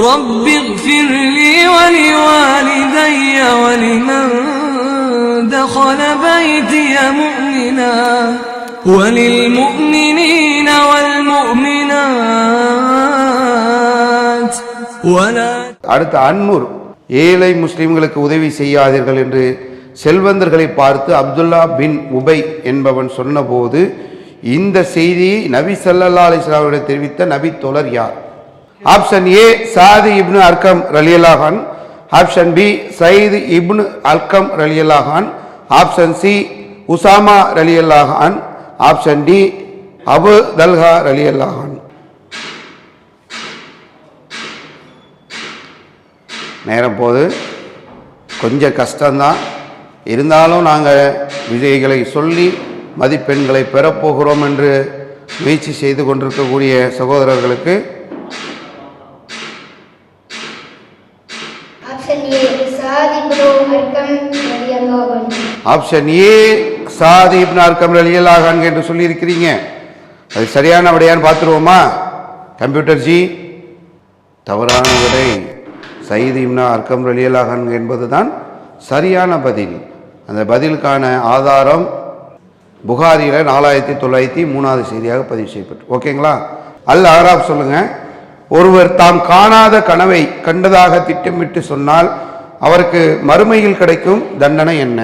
رب اغفر لي ولوالدي ولمن دخل بيتي مؤمنا وللمؤمنين والمؤمنات அடுத்து அன்னூர், ஏழை முஸ்லிம்களுக்கு உதவி செய்யாதீர்கள் என்று செல்வந்தர்களை பார்த்து அப்துல்லா பின் உபை என்பவன் சொன்னபோது இந்த செய்தியை நபி ஸல்லல்லாஹு அலைஹி வஸல்லம் தெரிவித்த நபி தோழர் யார்? ஆப்ஷன் ஏ சாதி இப்னு அர்கம் ரலியல்லாஹு அன்ஹு, ஆப்ஷன் பி சயீத் இப்னு அல்கம் ரலியல்லாஹு அன்ஹு, ஆப்ஷன் சி உசாமா ரலியல்லாஹு அன்ஹு, ஆப்ஷன் டி அபு தல்ஹா ரலியல்லாஹு அன்ஹு. நேரம் போது கொஞ்சம் கஷ்டம்தான், இருந்தாலும் நாங்கள் விஜய்களை சொல்லி மதிப்பெண்களை பெறப்போகிறோம் என்று முயற்சி செய்து கொண்டிருக்கக்கூடிய சகோதரர்களுக்கு ஆப்ஷன் ஏ சாதி இப்னு அர்கம் ரலியல்லாஹு அன்ஹு என்று சொல்லியிருக்கிறீங்க. அது சரியான விடையான்னு பார்த்துருவோமா? கம்ப்யூட்டர் ஜி, தவறான விடை சயீத் இப்னு அர்கம் ரலியல்லாஹு அன்ஹு என்பது தான் சரியான பதில். அந்த பதிலுக்கான ஆதாரம் புகாரியில் 4903வது செய்தியாக பதிவு செய்யப்பட்டு. ஓகேங்களா? அல் அராப் சொல்லுங்க. ஒருவர் தாம் காணாத கனவை கண்டதாக திட்டமிட்டு சொன்னால் அவருக்கு மறுமையில் கிடைக்கும் தண்டனை என்ன?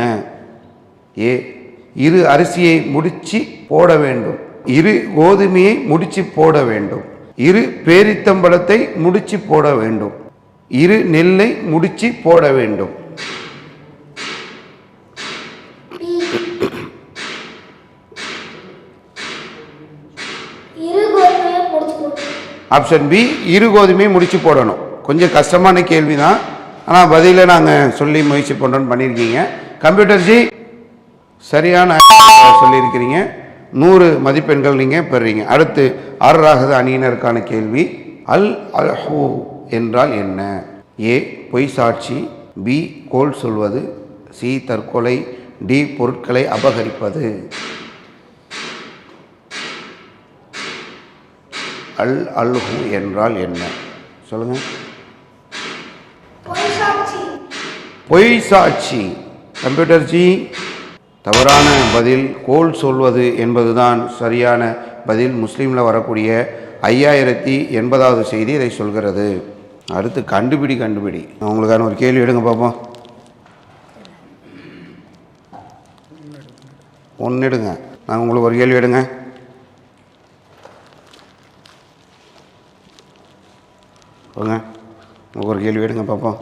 ஏ, இரு அரிசியை முடிச்சு போட வேண்டும், இரு கோதுமையை முடிச்சு போட வேண்டும், இரு பேரித்தம்பழத்தை முடிச்சு போட வேண்டும், இரு நெல்லை முடிச்சு போட வேண்டும். ஆப்ஷன் பி இரு கோதுமையை முடிச்சு போடணும். கொஞ்சம் கஷ்டமான கேள்வி தான், ஆனால் பதிலை நாங்கள் சொல்லி முயற்சி பண்ணுறோன்னு பண்ணியிருக்கீங்க. கம்ப்யூட்டர் ஜி சரியான சொல்லியிருக்கிறீங்க. 100 மதிப்பெண்கள் நீங்கள் பெறுறீங்க. அடுத்து ஆறாவது அணியினருக்கான கேள்வி. அல் அல்ஹு என்றால் என்ன? ஏ பொய் சாட்சி, பி கோல் சொல்வது, சி தற்கொலை, டி பொருட்களை அபகரிப்பது. அல் அல்ஹு என்றால் என்ன? சொல்லுங்க. பொய் சாட்சி. கம்ப்யூட்டர் ஜி தவறான பதில். கோல் சொல்வது என்பதுதான் சரியான பதில். முஸ்லீமில் வரக்கூடிய 5080வது செய்தி இதை சொல்கிறது. அடுத்து கண்டுபிடி. உங்களுக்கான ஒரு கேள்வி எடுங்க பார்ப்போம். ஒன்று எடுங்க. நாங்கள் உங்களுக்கு ஒரு கேள்வி எடுங்க. உங்களுக்கு ஒரு கேள்வி எடுங்க பார்ப்போம்.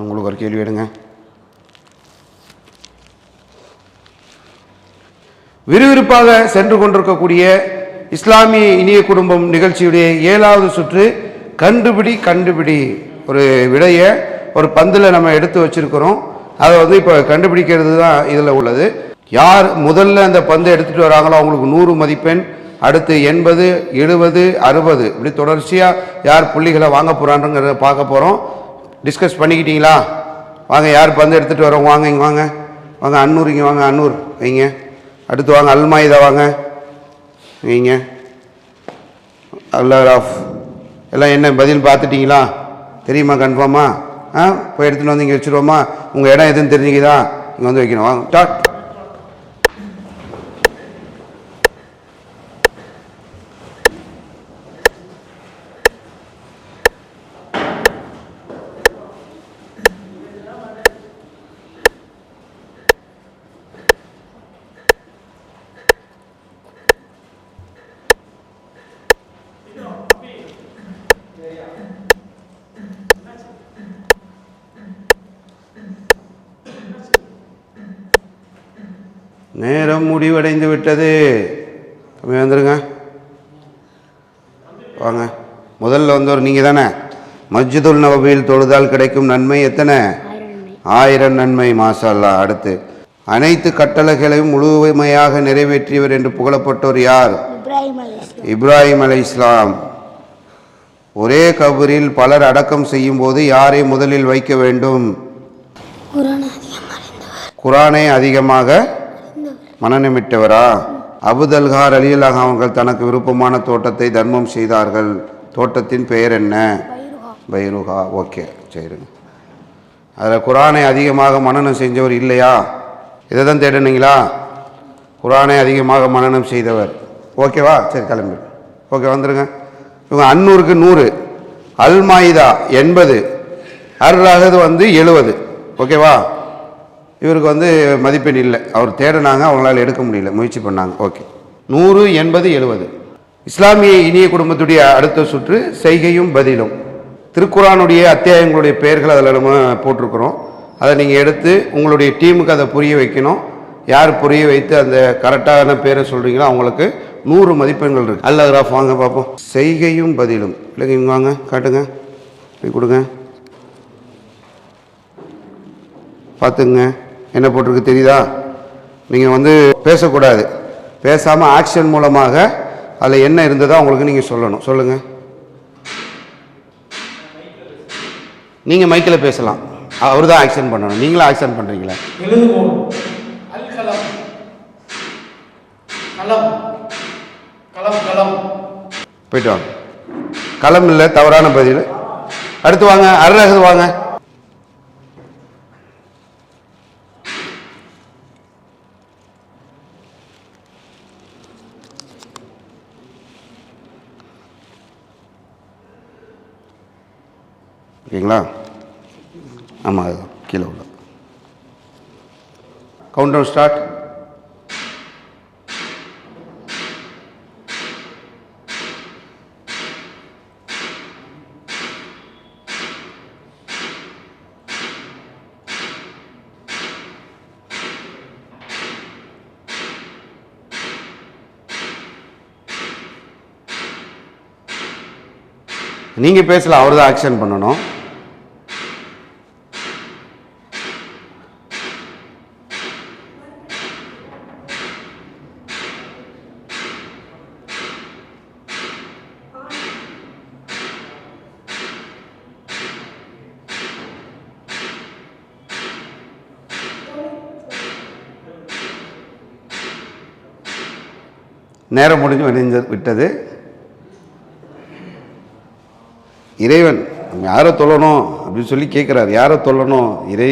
உங்களுக்கு ஒரு கேள்வி எடுங்க. விறுவிறுப்பாக சென்று கொண்டிருக்கக்கூடிய இஸ்லாமிய இனிய குடும்பம் நிகழ்ச்சியுடைய 7வது சுற்று கண்டுபிடி. ஒரு விடையை ஒரு பந்தில் நம்ம எடுத்து வச்சிருக்கிறோம். அதை இப்போ கண்டுபிடிக்கிறது தான் இதில் உள்ளது. யார் முதல்ல அந்த பந்தை எடுத்துகிட்டு வராங்களோ அவங்களுக்கு 100 மதிப்பெண். அடுத்து 80, 70, 60 இப்படி தொடர்ச்சியாக யார் புள்ளிகளை வாங்க போகிறான்றங்கிறத பார்க்க போகிறோம். டிஸ்கஸ் பண்ணிக்கிட்டீங்களா? வாங்க, யார் பந்து எடுத்துகிட்டு வரோம்? வாங்க, இங்கே வாங்க. அன்னூர் இங்கே வாங்க. அன்னூர் வைங்க. அடுத்து வாங்க, அல்மாயிதா வாங்க வைங்க. அல்லாஹ் எல்லாம் என்ன பதில் பார்த்துட்டிங்களா? தெரியுமா? கன்ஃபார்மா? போய் எடுத்துகிட்டு வந்து இங்கே வச்சுருவோமா? உங்கள் இடம் எதுன்னு தெரிஞ்சுக்கிதா? இங்கே வந்து வைக்கணும். வாங்க, ஸ்டார்ட். நேரம் முடிவடைந்து விட்டது. வந்துருங்க, வாங்க. முதல்ல வந்தவர் நீங்கள் தானே. மஸ்ஜிதுல் நபவியில் தொழுதால் கிடைக்கும் நன்மை எத்தனை? 1000 நன்மை. மாஷா அல்லாஹ். அடுத்து அனைத்து கட்டளைகளையும் முழுமையாக நிறைவேற்றியவர் என்று புகழப்பட்டவர் யார்? இப்ராஹிம் அலைஹிஸ்ஸலாம். ஒரே கபரில் பலர் அடக்கம் செய்யும் போது யாரை முதலில் வைக்க வேண்டும்? குரானை அதிகமாக மனநமிட்டவரா? அபுதல்கார் ரலியல்லாஹு அவர்கள் தனக்கு விருப்பமான தோட்டத்தை தர்மம் செய்தார்கள். தோட்டத்தின் பெயர் என்ன? பைருஹா. ஓகே, சரிங்க. அதில் குரானை அதிகமாக மனனம் செஞ்சவர் இல்லையா? இதை தான் தேடுனீங்களா? குரானை அதிகமாக மனனம் செய்தவர். ஓகேவா? சரி, கிளம்பி. ஓகே, வந்துடுங்க. இவங்க அன்னூருக்கு 100, அல்மாயிதா 80, அர்-ரஹது 70. ஓகேவா? இவருக்கு மதிப்பெண் இல்லை. அவர் தேடினாங்க, அவங்களால எடுக்க முடியல, முயற்சி பண்ணாங்க. ஓகே, 100, 80, 70. இஸ்லாமிய இனிய குடும்பத்துடைய அடுத்த சுற்று செய்கையும் பதிலும். திருக்குரானுடைய அத்தியாயங்களுடைய பெயர்கள் அதில் நம்ம போட்டிருக்கிறோம். அதை நீங்கள் எடுத்து உங்களுடைய டீமுக்கு அதை புரிய வைக்கணும். யார் புரிய வைத்து அந்த கரெக்டான பேரை சொல்கிறீங்களோ அவங்களுக்கு 100 மதிப்பெண்கள் இருக்குது. அல்ல வாங்க பார்ப்போம். செய்கையும் பதிலும். இல்லைங்க, இவங்க வாங்க, காட்டுங்க, இப்படி கொடுங்க, பார்த்துங்க என்ன போட்டிருக்கு தெரியுதா? நீங்கள் பேசக்கூடாது. பேசாமல் ஆக்ஷன் மூலமாக அதில் என்ன இருந்ததோ அவங்களுக்கு நீங்கள் சொல்லணும். சொல்லுங்கள். நீங்கள் மைக்கில் பேசலாம், அவர் தான் ஆக்ஷன் பண்ணணும். நீங்களும் ஆக்ஷன் பண்ணுறீங்களா? போயிட்டு வாங்க. களம் இல்லை, தவறான பதில். அடுத்து வாங்க, அர்-ரஹது வாங்க. ஓகேங்களா? ஆமாம், அது கீழே உள்ள கவுண்ட் டவுன் ஸ்டார்ட். நீங்கள் பேசலாம், அவர் தான் ஆக்ஷன் பண்ணணும். நேரம் முடிஞ்சு விட்டது. இறைவன் யாரை தொழணும் அப்படின்னு சொல்லி கேட்குறாரு. யாரை தொழணும்? இறை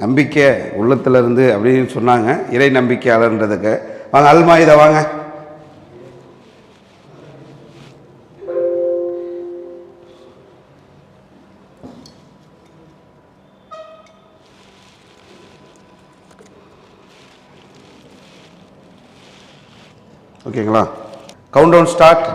நம்பிக்கை உள்ளத்தில் இருந்து அப்படின்னு சொன்னாங்க. இறை நம்பிக்கையாளர்ன்றதுக்கு வாங்க, அல்மாயிதா வாங்க. ஓகேங்களா? Count down start.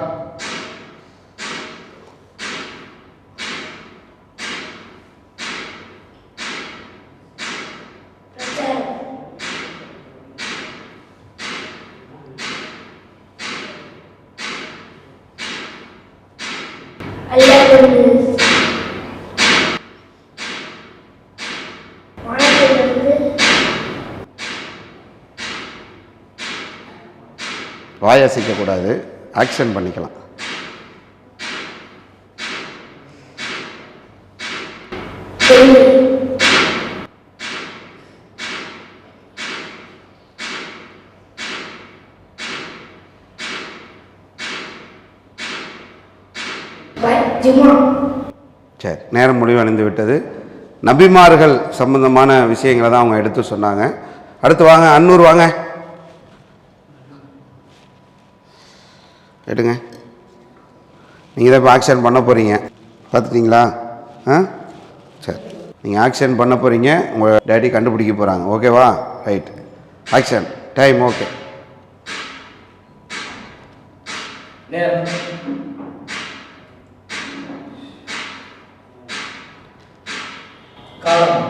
வாயசிக்கக்கூடாது, ஆக்ஷன் பண்ணிக்கலாம். சரி, நேரம் முடிவடைந்து விட்டது. நபிமார்கள் சம்பந்தமான விஷயங்களை தான் அவங்க எடுத்து சொன்னாங்க. அடுத்து வாங்க, அன்னூர் வாங்க, கேட்டுங்க. நீங்கள் தான் இப்போ ஆக்ஷன் பண்ண போகிறீங்க, பார்த்துட்டிங்களா? சரி, நீங்கள் ஆக்ஷன் பண்ண போகிறீங்க. உங்கள் டேடி கண்டுபிடிக்க போகிறாங்க. ஓகேவா? Right, action time. ஓகே, காலம்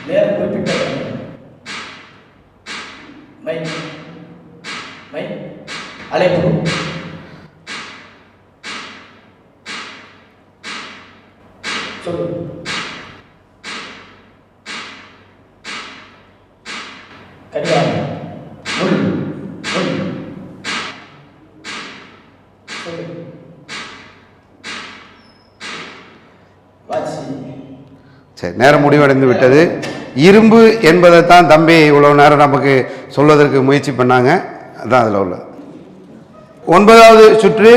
நேரம் குறிப்பிட்ட மை மை அழைப்பு சொல்லு கடிகாரம் முள் முள் சொல்லு சரி, நேரம் முடிவடைந்து விட்டது. இரும்பு என்பதை தான் தம்பி இவ்வளோ நேரம் நமக்கு சொல்வதற்கு முயற்சி பண்ணாங்க. அதுதான் அதில் உள்ளது. 9வது சுற்று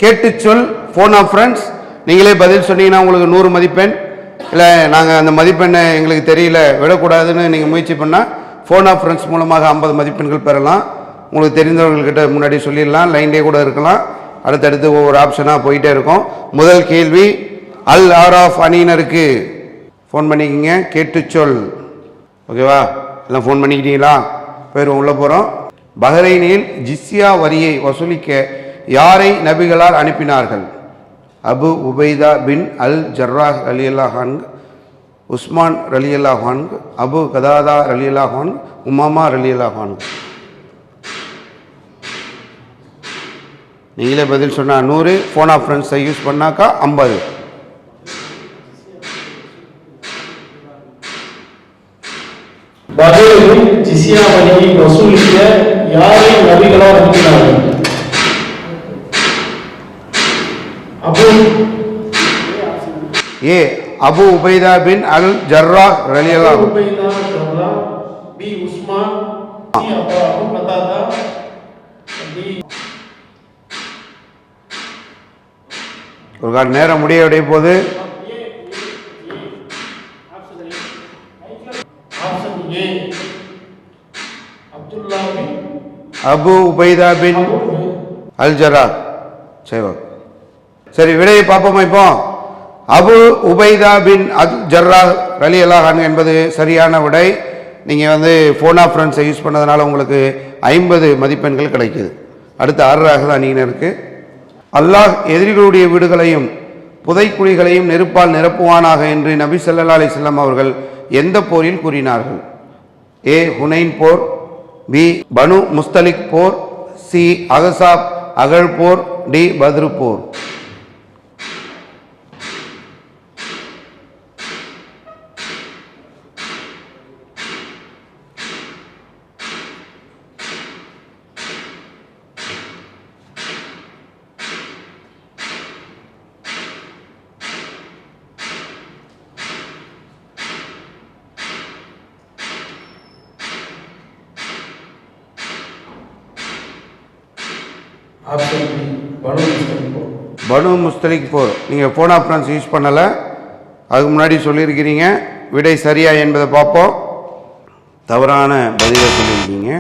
கேட்டு சொல் ஃபோன் ஆஃப் ஃப்ரெண்ட்ஸ். நீங்களே பதில் சொன்னீங்கன்னா உங்களுக்கு 100 மதிப்பெண். இல்லை நாங்கள் அந்த மதிப்பெண்ணை எங்களுக்கு தெரியல விடக்கூடாதுன்னு நீங்கள் முயற்சி பண்ணால் ஃபோன் ஆஃப் ஃப்ரெண்ட்ஸ் மூலமாக 50 மதிப்பெண்கள் பெறலாம். உங்களுக்கு தெரிந்தவர்கள்கிட்ட முன்னாடி சொல்லிடலாம், லைன்லேயே கூட இருக்கலாம். அடுத்தடுத்து ஒவ்வொரு ஆப்ஷனாக போயிட்டே இருக்கும். முதல் கேள்வி, அல் ஆராஃப் அணியினருக்கு ஃபோன் பண்ணிக்கிங்க, கேட்டு சொல். ஓகேவா? எல்லாம் ஃபோன் பண்ணிக்கிட்டீங்களா? போயிடுவோம், உள்ளே போகிறோம். பஹ்ரைனில் ஜிஸ்யா வரியை வசூலிக்க யாரை நபிகளால் அனுப்பினார்கள்? அபு உபைதா பின் அல் ஜர்ராஹ் ரலியல்லாஹு அன்ஹு, உஸ்மான் ரலியல்லாஹு அன்ஹு, அபு கதாதா ரலியல்லாஹு அன்ஹு, உமாமா ரலியல்லாஹு அன்ஹு. நீங்களே பதில் சொன்னால் 100, ஃபோன் ஆஃப் ஃப்ரெண்ட்ஸை யூஸ் பண்ணாக்கா 50. பஹ்ரைனில் ஜிஸ்யா வரியை வசூலிக்க யாரை நபிகளால் அனுப்பினார்கள்? ஏ அபு உபைதா பின் அல் ஜர்ராஹ் ரலியல்லாஹு அன்ஹு, B Usman, C Abu Qatada, D. ஒரு கால நேரம் முடிய போது. அபு உபைதா பின் அல் ஜர்ராஹ். சரி, விடையை பார்ப்போமா? இப்போ அபு உபைதா பின் அல் ஜர்ராஹ் ரலியல்லாஹு அன்ஹு என்பது சரியான விடை. நீங்கள் ஃபோன் ஆஃப் ஃப்ரெண்ட்ஸை யூஸ் பண்ணதுனால உங்களுக்கு 50 மதிப்பெண்கள் கிடைக்குது. அடுத்து ஆறாவது அணியினருக்கு, அல்லாஹ் எதிரிகளுடைய வீடுகளையும் புதைக்குழிகளையும் நெருப்பால் நிரப்புவானாக என்று நபி ஸல்லல்லாஹு அலைஹி வஸல்லம் அவர்கள் எந்த போரில் கூறினார்கள்? ஏ ஹுனைன் போர், பி பனு முஸ்தலிக் போர், சி அகசாப் அகழ் போர், டி பத்ரு போர். பனு முஸ்தலிக் போர். நீங்கள் ஃபோன் ஆஃப் ஃப்ரெண்ட்ஸ் யூஸ் பண்ணலை, அதுக்கு முன்னாடி சொல்லியிருக்கிறீங்க. விடை சரியா என்பதை பார்ப்போம். தவறான பதிலை சொல்லியிருக்கீங்க.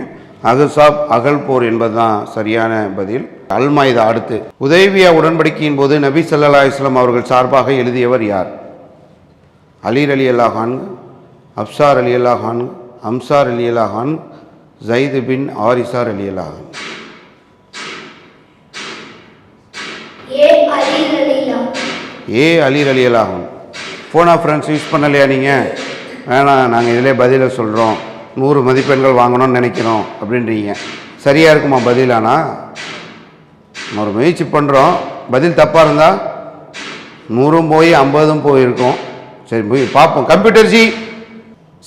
அகசாப் அகல் போர் என்பது தான் சரியான பதில். அல்மாய்தா. அடுத்து, உதைபியா உடன்படிக்கையின் போது நபி ஸல்லல்லாஹு அலைஹி வஸல்லம் அவர்கள் சார்பாக எழுதியவர் யார்? அலி ரலியல்லாஹு அன்ஹு, அப்சார் ரலியல்லாஹு அன்ஹு, அம்சார் ரலியல்லாஹு அன்ஹு, ஸைத் பின் ஆரிஸா ரலியல்லாஹு அன்ஹு. ஏ அலி ரலியல்லாஹு அன்ஹு. ஃபோன் ஆஃப் ஃப்ரெண்ட்ஸ் யூஸ் பண்ணலையா நீங்கள்? வேணாம், நாங்கள் இதிலே பதிலை சொல்கிறோம், 100 மதிப்பெண்கள் வாங்கணும்னு நினைக்கிறோம் அப்படின்றீங்க. சரியாக இருக்குமா பதிலானா? நம்ம ஒரு முயற்சி பண்ணுறோம், பதில் தப்பாக இருந்தால் 100 போய் 50 போயிருக்கும். சரி, போய் பார்ப்போம். கம்ப்யூட்டர் ஜி,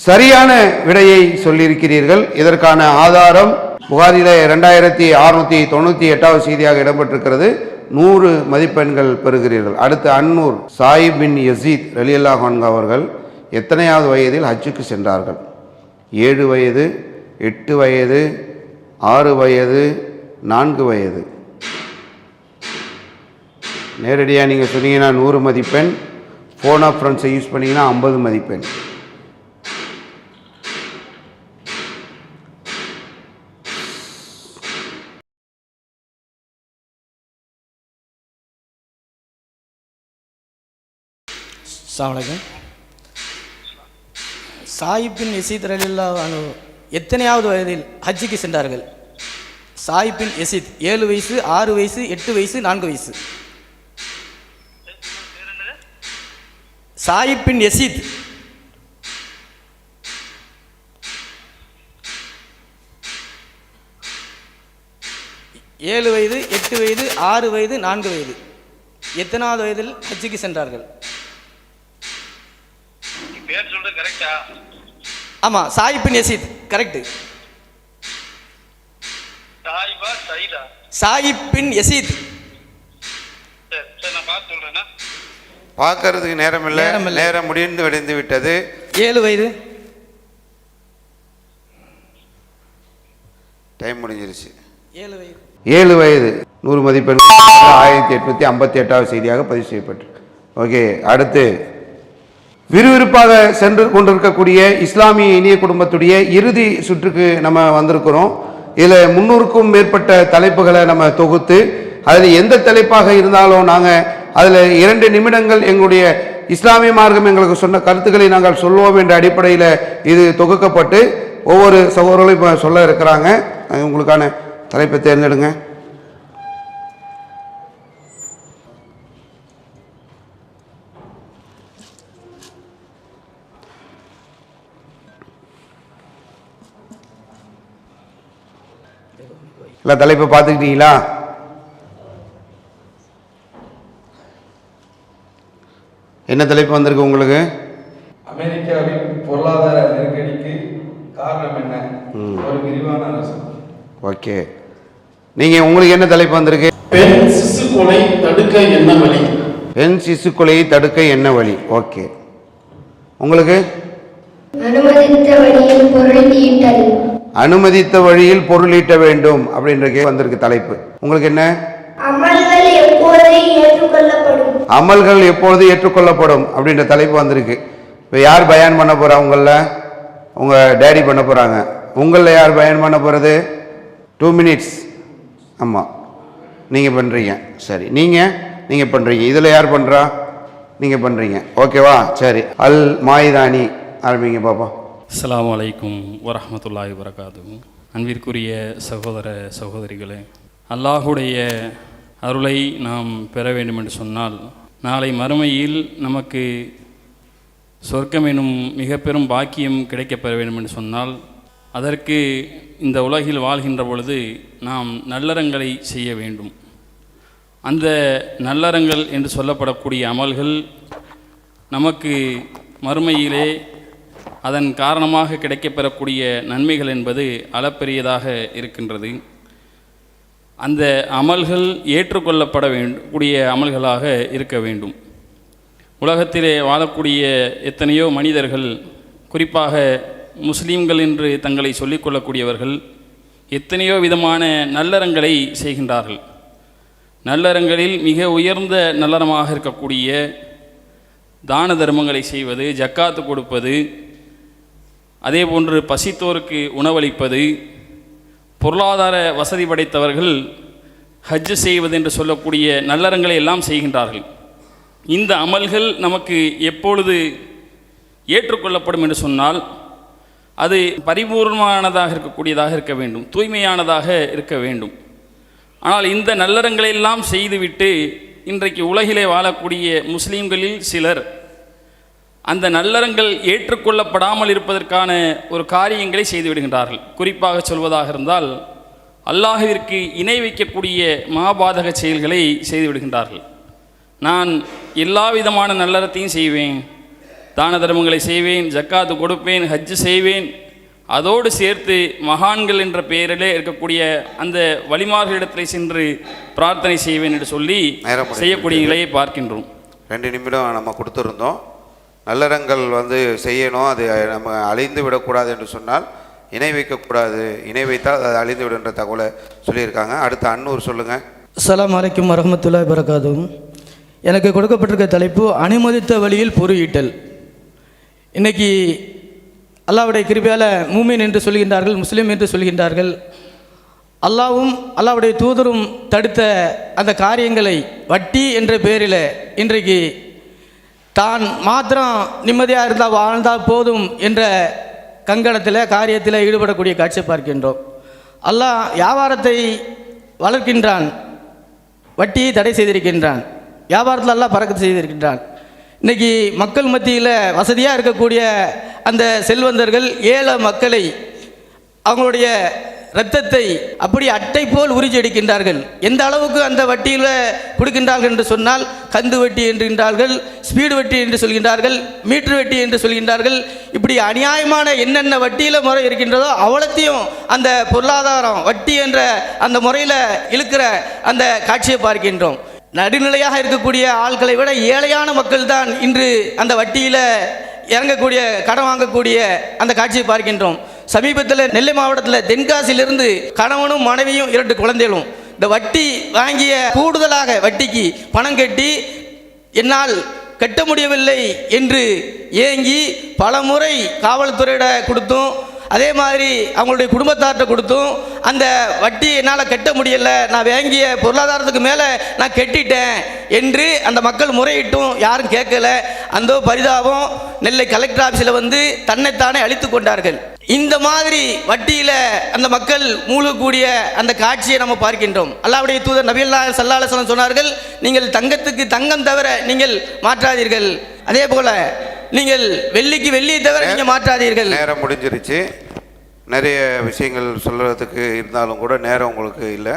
சரியான விடையை சொல்லியிருக்கிறீர்கள். இதற்கான ஆதாரம் புகாரில 2698வது செய்தியாக இடம்பெற்றிருக்கிறது. 100 மதிப்பெண்கள் பெறுகிறீர்கள். அடுத்து அன்னூர் சாயிப் பின் யசீத் ரலியல்லாஹு அன்ஹு அவர்கள் எத்தனையாவது வயதில் ஹஜ்ஜுக்கு சென்றார்கள்? 7 வயது, 8 வயது, 6 வயது, 4 வயது. நேரடியாக நீங்கள் சொன்னீங்கன்னா 100 மதிப்பெண், ஃபோன் ஆஃப் ஃப்ரெண்ட்ஸை யூஸ் பண்ணிங்கன்னா 50 மதிப்பெண். அஸ்ஸலாமு அலைக்கும். சாயிப் பின் யசீத் ரலியல்லாஹு அன்ஹு எத்தனையாவது வயதில் ஹஜ்ஜுக்கு சென்றார்கள்? சாயிப் பின் யசீத் 7 வயசு, 6 வயசு, 8 வயசு, 4 வயசு. சாயிப் பின் யசீத் 7 வயது, 8 வயது, 6 வயது, 4 வயது. எத்தனாவது வயதில் ஹஜ்ஜுக்கு சென்றார்கள்? பேர் சொல்றது கரெக்டா? ஆமா, சாயிப் பின் யசீத் கரெக்ட். சாயிபா சைதா? சாயிப் பின் யசீத். சரி, நான் பார்த்து சொல்றேன்னா. பார்க்கறதுக்கு நேரம் இல்லை, நேரம் இல்லை. நேரம் விடிந்து விட்டது. 7 வயது. டைம் முடிஞ்சிருச்சு. 7 வயது. 7 வயது 100 மதிப்பெண் 1858வது செய்தியாக பதிவு செய்யப்பட்டிருக்கு. ஓகே, அடுத்து விறுவிறுப்பாக சென்று கொண்டிருக்கக்கூடிய இஸ்லாமிய இனிய குடும்பத்துடைய இறுதி சுற்றுக்கு நம்ம வந்திருக்கிறோம். இதில் 300க்கும் மேற்பட்ட தலைப்புகளை நம்ம தொகுத்து அதில் எந்த தலைப்பாக இருந்தாலும் நாங்கள் அதில் 2 நிமிடங்கள் எங்களுடைய இஸ்லாமிய மார்க்கம் எங்களுக்கு சொன்ன கருத்துக்களை நாங்கள் சொல்லுவோம் என்ற அடிப்படையில் இது தொகுக்கப்பட்டு ஒவ்வொரு சகோதரர்களும் இப்போ சொல்ல இருக்கிறாங்க. உங்களுக்கான தலைப்பை தேர்ந்தெடுங்க. இல்லை, தலைப்பை பார்த்துக்கிட்டீங்களா? என்ன தலைப்பு வந்திருக்கு உங்களுக்கு? அமெரிக்காவின் பொருளாதார நெருக்கடிக்கு காரணம் என்ன? ஒரு விரிவான அரசு. ஓகே, நீங்கள் உங்களுக்கு என்ன தலைப்பு வந்திருக்கு? பெண் சிசு கொலை தடுக்க என்ன வழி? பெண் சிசு கொலையை தடுக்க என்ன வழி? ஓகே, உங்களுக்கு? அனுமதித்த வழியில் பொருள் ஈட்டல். அனுமதித்த வழியில் பொருள் ஈட்ட வேண்டும் அப்படின்ற வந்திருக்கு தலைப்பு. உங்களுக்கு என்ன? அமல்கள் எப்போது ஏற்றுக்கொள்ளப்படும். அமல்கள் எப்பொழுது ஏற்றுக்கொள்ளப்படும் அப்படின்ற தலைப்பு வந்திருக்கு. இப்போ யார் பயான் பண்ண போகிறா? உங்களில் உங்கள் டேடி பண்ண போகிறாங்க. உங்களில் யார் பயான் பண்ண போகிறது? 2 minutes. ஆமாம், நீங்கள் பண்ணுறீங்க. சரி, நீங்கள் பண்ணுறீங்க. இதில் யார் பண்ணுறா? நீங்கள் பண்ணுறீங்க. ஓகேவா? சரி, அல் மாயிதானி ஆரம்பிங்க பாப்பா. அஸ்ஸலாமு அலைக்கும் வரஹ்மத்துல்லாஹி வபரகாத்துஹு. அன்பிற்குரிய சகோதர சகோதரிகளே, அல்லாஹுடைய அருளை நாம் பெற வேண்டும் என்று சொன்னால் நாளை மறுமையில் நமக்கு சொர்க்கம் எனும் மிக பெரும் பாக்கியம் கிடைக்கப்பெற வேண்டும் என்று சொன்னால் அதற்கு இந்த உலகில் வாழ்கின்ற பொழுது நாம் நல்லறங்களை செய்ய வேண்டும். அந்த நல்லறங்கள் என்று சொல்லப்படக்கூடிய அமல்கள் நமக்கு மறுமையிலே அதன் காரணமாக கிடைக்கப்பெறக்கூடிய நன்மைகள் என்பது அளப்பெரியதாக இருக்கின்றது. அந்த அமல்கள் ஏற்றுக்கொள்ளப்பட கூடிய அமல்களாக இருக்க வேண்டும். உலகத்திலே வாழக்கூடிய எத்தனையோ மனிதர்கள், குறிப்பாக முஸ்லீம்கள் என்று தங்களை சொல்லிக்கொள்ளக்கூடியவர்கள் எத்தனையோ விதமான நல்லறங்களை செய்கின்றார்கள். நல்லறங்களில் மிக உயர்ந்த நல்லறமாக இருக்கக்கூடிய தான தர்மங்களை செய்வது, ஜக்காத்து கொடுப்பது, அதே போன்று பசித்தோருக்கு உணவளிப்பது, பொருளாதார வசதி படைத்தவர்கள் ஹஜ் செய்வது என்று சொல்லக்கூடிய நல்லறங்களை எல்லாம் செய்கின்றார்கள். இந்த அமல்கள் நமக்கு எப்பொழுது ஏற்றுக்கொள்ளப்படும் என்று சொன்னால் அது பரிபூர்ணமானதாக இருக்கக்கூடியதாக இருக்க வேண்டும், தூய்மையானதாக இருக்க வேண்டும். ஆனால் இந்த நல்லறங்களை எல்லாம் செய்துவிட்டு இன்றைக்கு உலகிலே வாழக்கூடிய முஸ்லீம்களில் சிலர் அந்த நல்லறங்கள் ஏற்றுக்கொள்ளப்படாமல் இருப்பதற்கான ஒரு காரியங்களை செய்துவிடுகின்றார்கள். குறிப்பாக சொல்வதாக இருந்தால் அல்லாஹ்விற்கு இணை வைக்கக்கூடிய மாபாதக செயல்களை செய்துவிடுகின்றார்கள். நான் எல்லா விதமான நல்லறத்தையும் செய்வேன், தான தர்மங்களை செய்வேன், ஜக்காத்து கொடுப்பேன், ஹஜ்ஜு செய்வேன், அதோடு சேர்த்து மகான்கள் என்ற பெயரிலே இருக்கக்கூடிய அந்த வலிமார்களிடத்தில் சென்று பிரார்த்தனை செய்வேன் என்று சொல்லி செய்யக்கூடிய நிலையை பார்க்கின்றோம். 2 நிமிடம் நம்ம கொடுத்துருந்தோம். நல்லறங்கள் செய்யணும், அது நம்ம அழிந்து விடக்கூடாது என்று சொன்னால் இணை வைக்கக்கூடாது, இணை வைத்தால் அது அழிந்து விடுன்ற தகவலை சொல்லியிருக்காங்க. அடுத்து அன்னூர் சொல்லுங்கள். அஸ்ஸலாமு அலைக்கும் வரஹ்மத்துல்லாஹி வபரகாத்துஹு. எனக்கு கொடுக்கப்பட்டிருக்க தலைப்பு அனுமதித்த வழியில் பொருள் ஈட்டல். இன்றைக்கி அல்லாஹ்வுடைய கிருபையால் மூமின் என்று சொல்கின்றார்கள், முஸ்லீம் என்று சொல்கின்றார்கள். அல்லாஹ்வும் அல்லாஹ்வுடைய தூதரும் தடுத்த அந்த காரியங்களை வட்டி என்ற பெயரில் இன்றைக்கு தான் மாத்திரம் நிம்மதியாக இருந்தால் வாழ்ந்தால் போதும் என்ற கங்கணத்தில் காரியத்தில் ஈடுபடக்கூடிய காட்சியை பார்க்கின்றோம். அல்லாஹ் வியாபாரத்தை வளர்க்கின்றான், வட்டியை தடை செய்திருக்கின்றான், வியாபாரத்தில் அல்லாஹ் பறக்கத்து செய்திருக்கின்றான். இன்றைக்கி மக்கள் மத்தியில் வசதியாக இருக்கக்கூடிய அந்த செல்வந்தர்கள் ஏழை மக்களை அவங்களுடைய இரத்தத்தை அப்படி அட்டை போல் உறிஞ்சி எடுக்கின்றார்கள். எந்த அளவுக்கு அந்த வட்டியில் கொடுக்கின்றார்கள் என்று சொன்னால் கந்து வட்டி என்கின்றார்கள், ஸ்பீடு வட்டி என்று சொல்கின்றார்கள், மீட்டர் வட்டி என்று சொல்கின்றார்கள். இப்படி அநியாயமான என்னென்ன வட்டியில் முறை இருக்கின்றதோ அவ்வளத்தையும் அந்த பொருளாதாரம் வட்டி என்ற அந்த முறையில் இழுக்கிற அந்த காட்சியை பார்க்கின்றோம். நடுநிலையாக இருக்கக்கூடிய ஆட்களை விட ஏழையான மக்கள் தான் இன்று அந்த வட்டியில் இறங்கக்கூடிய கடன் வாங்கக்கூடிய அந்த காட்சியை பார்க்கின்றோம். சமீபத்தில் நெல்லை மாவட்டத்தில் தென்காசியிலிருந்து கணவனும் மனைவியும் 2 குழந்தைகளும் இந்த வட்டி வாங்கிய கூடுதலாக வட்டிக்கு பணம் கட்டி என்னால் கட்ட முடியவில்லை என்று ஏங்கி பல முறை காவல்துறையிட கொடுத்தும் அதே மாதிரி அவங்களுடைய குடும்பத்தார்கிட்ட கொடுத்தும் அந்த வட்டி என்னால் கட்ட முடியலை, நான் வாங்கிய பொருளாதாரத்துக்கு மேலே நான் கட்டிட்டேன் என்று அந்த மக்கள் முறையிட்டும் யாரும் கேட்கல. அந்த பரிதாபம் நெல்லை கலெக்டர் ஆஃபீஸில் வந்து தன்னைத்தானே அழித்து கொண்டார்கள். இந்த மாதிரி வட்டியில் அந்த மக்கள் மூழ்கக்கூடிய அந்த காட்சியை நம்ம பார்க்கின்றோம். அல்லாஹ்வுடைய தூதர் நபியல்லாஹ் ஸல்லல்லாஹு அலைஹி வஸல்லம் சொன்னார்கள், நீங்கள் தங்கத்துக்கு தங்கம் தவிர நீங்கள் மாற்றாதீர்கள், அதே போல நீங்கள் வெள்ளிக்கு வெள்ளியை தவிர நீங்கள் மாற்றாதீர்கள். நேரம் முடிஞ்சிருச்சு. நிறைய விஷயங்கள் சொல்கிறதுக்கு இருந்தாலும் கூட நேரம் உங்களுக்கு இல்லை.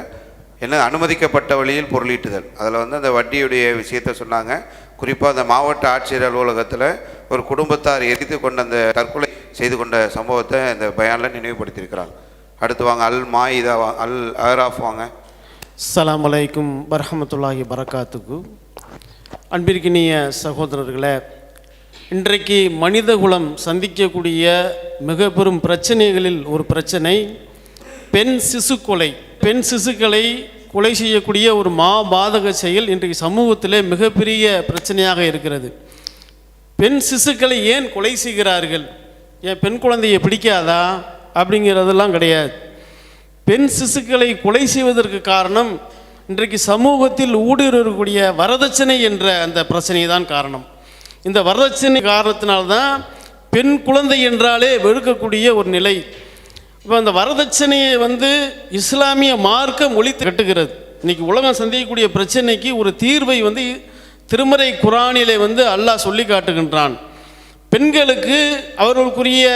என்ன அனுமதிக்கப்பட்ட வழியில் பொருளீட்டுதல், அதில் வந்து அந்த வட்டியுடைய விஷயத்தை சொன்னாங்க. குறிப்பாக அந்த மாவட்ட ஆட்சியர் அலுவலகத்தில் ஒரு குடும்பத்தார் எரித்து கொண்ட அந்த தற்கொலை செய்து கொண்ட சம்பவத்தை இந்த பயானில் நினைவுபடுத்தியிருக்கிறாங்க. அடுத்து வாங்க அல் மாயிதா, அல் ஆராஃப் வாங்க. அஸ்ஸலாமு அலைக்கும் வரஹ்மத்துல்லாஹி வரகாத்துக்கு. அன்பிற்கினிய சகோதரர்களே, இன்றைக்கு மனிதகுலம் சந்திக்கக்கூடிய மிக பெரும் பிரச்சனைகளில் ஒரு பிரச்சனை பெண் சிசு கொலை. பெண் சிசுக்களை கொலை செய்யக்கூடிய ஒரு மாபாதக செயல் இன்றைக்கு சமூகத்தில் மிகப்பெரிய பிரச்சனையாக இருக்கிறது. பெண் சிசுக்களை ஏன் கொலை செய்கிறார்கள்? ஏன் பெண் குழந்தையை பிடிக்காதா அப்படிங்கிறதெல்லாம் கிடையாது. பெண் சிசுக்களை கொலை செய்வதற்கு காரணம் இன்றைக்கு சமூகத்தில் ஊடுருவக்கூடிய வரதட்சணை என்ற அந்த பிரச்சனை தான் காரணம். இந்த வரதட்சணை காரணத்தினால்தான் பெண் குழந்தை என்றாலே வெறுக்கக்கூடிய ஒரு நிலை. இப்போ அந்த வரதட்சணையை வந்து இஸ்லாமிய மார்க்கம் ஒழித்து கட்டுகிறது. இன்றைக்கி உலகம் சந்திக்கக்கூடிய பிரச்சனைக்கு ஒரு தீர்வை வந்து திருமறை குரானிலே வந்து அல்லாஹ் சொல்லி காட்டுகின்றான். பெண்களுக்கு அவர்களுக்குரிய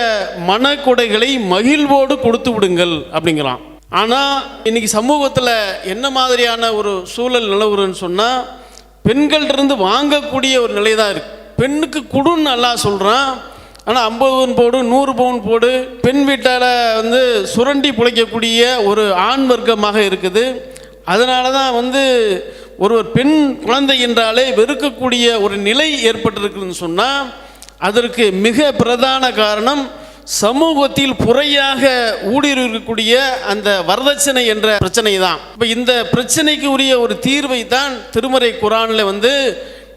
மனக்கொடைகளை மகிழ்வோடு கொடுத்து விடுங்கள் அப்படிங்கிறான். ஆனால் இன்றைக்கி சமூகத்தில் என்ன மாதிரியான ஒரு சூழல் நிலவுறன்னு சொன்னால், பெண்கள்டிருந்து வாங்கக்கூடிய ஒரு நிலை தான் இருக்குது. பெண்ணுக்கு கொடுன்னு அல்லாஹ் சொல்கிறான், ஆனால் 50 பவுன் போடு 100 பவுன் போடு பெண் வீட்டால் வந்து சுரண்டி பிழைக்கக்கூடிய ஒரு ஆண் வர்க்கமாக இருக்குது. அதனால தான் வந்து ஒருவர் பெண் குழந்தை என்றாலே வெறுக்கக்கூடிய ஒரு நிலை ஏற்பட்டிருக்குன்னு சொன்னால், அதற்கு மிக பிரதான காரணம் சமூகத்தில் புறையாக ஊடுருவக்கூடிய அந்த வரதட்சணை என்ற பிரச்சனை தான். இப்போ இந்த பிரச்சனைக்கு உரிய ஒரு தீர்வை தான் திருமறை குரானில் வந்து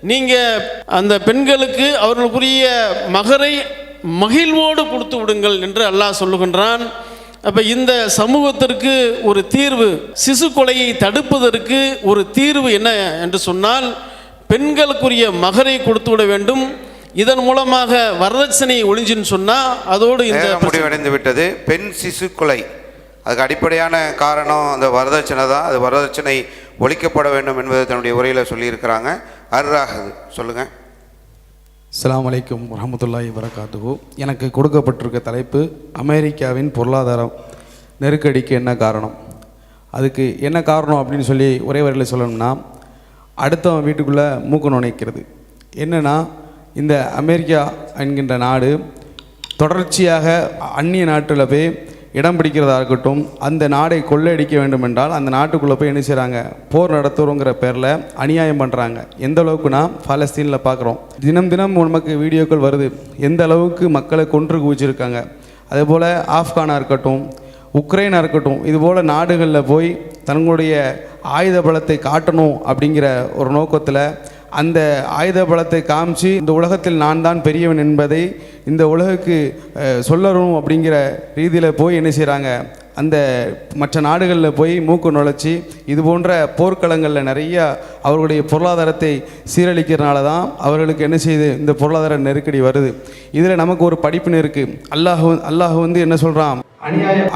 நீங்கள் அந்த பெண்களுக்கு அவர்களுக்குரிய மகரை மகிழ்வோடு கொடுத்து விடுங்கள் என்று அல்லாஹ் சொல்லுகின்றான். அப்போ இந்த சமூகத்திற்கு ஒரு தீர்வு, சிசு கொலையை தடுப்பதற்கு ஒரு தீர்வு என்ன என்று சொன்னால், பெண்களுக்குரிய மகரை கொடுத்து விட வேண்டும். இதன் மூலமாக வரதட்சணை ஒழிஞ்சுன்னு சொன்னால் அதோடு இந்த முடிவடைந்து விட்டது. பெண் சிசு கொலை அதுக்கு அடிப்படையான காரணம் அந்த வரதட்சணை தான். அது வரதட்சணை ஒழிக்கப்பட வேண்டும் என்பதை தன்னுடைய உரையில் சொல்லியிருக்கிறாங்க. அர்ராஹது சொல்லுங்கள். அஸ்ஸலாமு அலைக்கும் வரஹ்மத்துல்லாஹி வரகாத்துஹு. எனக்கு கொடுக்கப்பட்டிருக்க தலைப்பு அமெரிக்காவின் பொருளாதார நெருக்கடிக்கு என்ன காரணம், அதுக்கு என்ன காரணம் அப்படின்னு சொல்லி ஒரே வரையில் சொல்லணும்னா, அடுத்தவன் வீட்டுக்குள்ளே மூக்கு நுழைக்கிறது. என்னென்னா, இந்த அமெரிக்கா என்கின்ற நாடு தொடர்ச்சியாக அந்நிய நாட்டில் போய் இடம் பிடிக்கிறதா இருக்கட்டும், அந்த நாடை கொள்ளையடிக்க வேண்டும் என்றால் அந்த நாட்டுக்குள்ளே போய் என்ன செய்கிறாங்க, போர் நடத்துகிறோங்கிற பேரில் அநியாயம் பண்ணுறாங்க. எந்த அளவுக்குனா பாலஸ்தீனில் பார்க்குறோம், தினம் தினம் நமக்கு வீடியோக்கள் வருது, எந்த அளவுக்கு மக்களை கொன்று குவிச்சிருக்காங்க. அதேபோல் ஆப்கானாக இருக்கட்டும், உக்ரைனாக இருக்கட்டும், இதுபோல் நாடுகளில் போய் தங்களுடைய ஆயுத பலத்தை காட்டணும் அப்படிங்கிற ஒரு நோக்கத்தில் அந்த ஆயுத பலத்தை காமிச்சு இந்த உலகத்தில் நான் தான் பெரியவன் என்பதை இந்த உலகுக்கு சொல்லணும் அப்படிங்கிற ரீதியில் போய் என்ன செய்கிறாங்க, அந்த மற்ற நாடுகளில் போய் மூக்கு நுழைச்சி இது போன்ற போர்க்களங்களில் நிறைய அவர்களுடைய பொருளாதாரத்தை சீரழிக்கிறனால தான் அவர்களுக்கு என்ன செய்யுது, இந்த பொருளாதார நெருக்கடி வருது. இதில் நமக்கு ஒரு படிப்புன்னு இருக்குது. அல்லாஹ் வந்து என்ன சொல்கிறான்,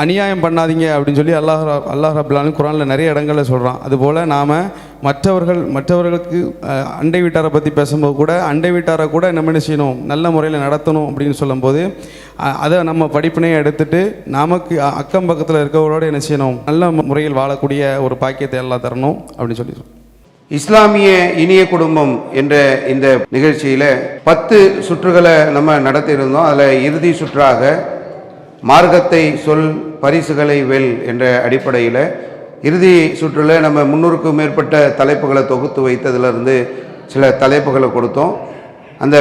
அநியாயம் பண்ணாதீங்க அப்படின்னு சொல்லி அல்லாஹ் ரப்பல் ஆலமீன் குர்ஆனில் நிறைய இடங்களில் சொல்கிறான். அதுபோல் நாம் மற்றவர்களுக்கு அண்டை வீட்டாரை பற்றி பேசும்போது கூட அண்டை வீட்டாரை கூட நம்ம என்ன செய்யணும், நல்ல முறையில் நடத்தணும் அப்படின்னு சொல்லும்போது அதை நம்ம படிப்பினையை எடுத்துட்டு நமக்கு அக்கம் பக்கத்தில் இருக்கவங்களோட என்ன செய்யணும், நல்ல முறையில் வாழக்கூடிய ஒரு பாக்கியத்தை எல்லாம் தரணும் அப்படின்னு சொல்லி. இஸ்லாமிய இனிய குடும்பம் என்ற இந்த நிகழ்ச்சியில் 10 சுற்றுகளை நம்ம நடத்தியிருந்தோம். அதில் இறுதி சுற்றாக மார்க்கத்தை சொல் பரிசுகளை வெல் என்ற அடிப்படையில் இறுதி சுற்றில் நம்ம 300க்கும் மேற்பட்ட தலைப்புகளை தொகுத்து வைத்ததிலிருந்து சில தலைப்புகளை கொடுத்தோம். அந்த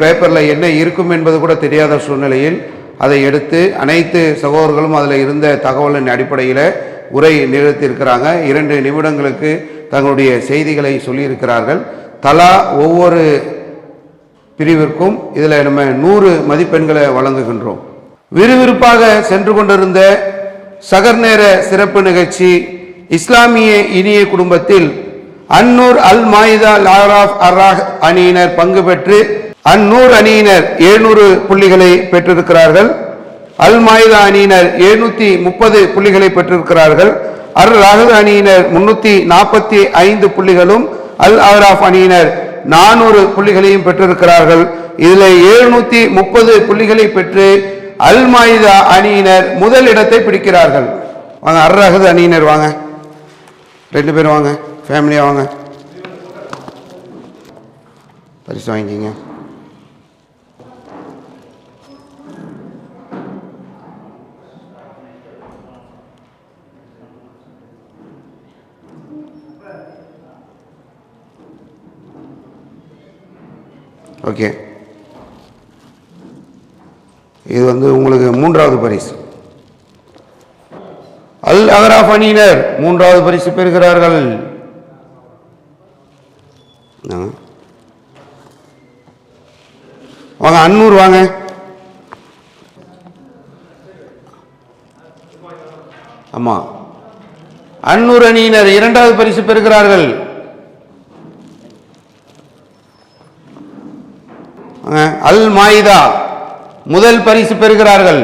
பேப்பரில் என்ன இருக்கும் என்பது கூட தெரியாத சூழ்நிலையில் அதை எடுத்து அனைத்து சகோதரர்களும் அதில் இருந்த தகவலின் அடிப்படையில் உரை நிகழ்த்தியிருக்கிறாங்க. 2 நிமிடங்களுக்கு தங்களுடைய செய்திகளை சொல்லியிருக்கிறார்கள். தலா ஒவ்வொரு பிரிவிற்கும் இதில் நம்ம 100 மதிப்பெண்களை வழங்குகின்றோம். விறுவிறுப்பாக சென்று கொண்டிருந்த சகர் நேர சிறப்பு நிகழ்ச்சி இஸ்லாமிய இனிய குடும்பத்தில் அன்னூர் அல் மாயிதா லாராஃப் அராஹ் அணியினர் பங்கு பெற்று அன்னூர் அணியினர் 700 புள்ளிகளை பெற்றிருக்கிறார்கள். அல் மாயிதா அணியினர் 730 புள்ளிகளை பெற்றிருக்கிறார்கள். அல் ராஹத் அணியினர் 345 புள்ளிகளும் அல் ஆராஃப் அணியினர் 400 புள்ளிகளையும் பெற்றிருக்கிறார்கள். இதில் 730 புள்ளிகளை பெற்று அல் மாயிதா அணியினர் முதல் இடத்தை பிடிக்கிறார்கள். வாங்க, அர் ராஹத் அணியினர் வாங்க, 2 பேரும் வாங்க, ஃபேமிலியா வாங்க, பரிசு வாங்கிக்கிங்க. ஓகே, இது உங்களுக்கு 3வது பரிசு. அல் அகராஃப் அணியினர் 3வது பரிசு பெறுகிறார்கள். வாங்க, அன்னூர் வாங்க. ஆமா, அன்னூர் அணியினர் 2வது பரிசு பெறுகிறார்கள். அல் மாயிதா முதல் பரிசு பெறுகிறார்கள்.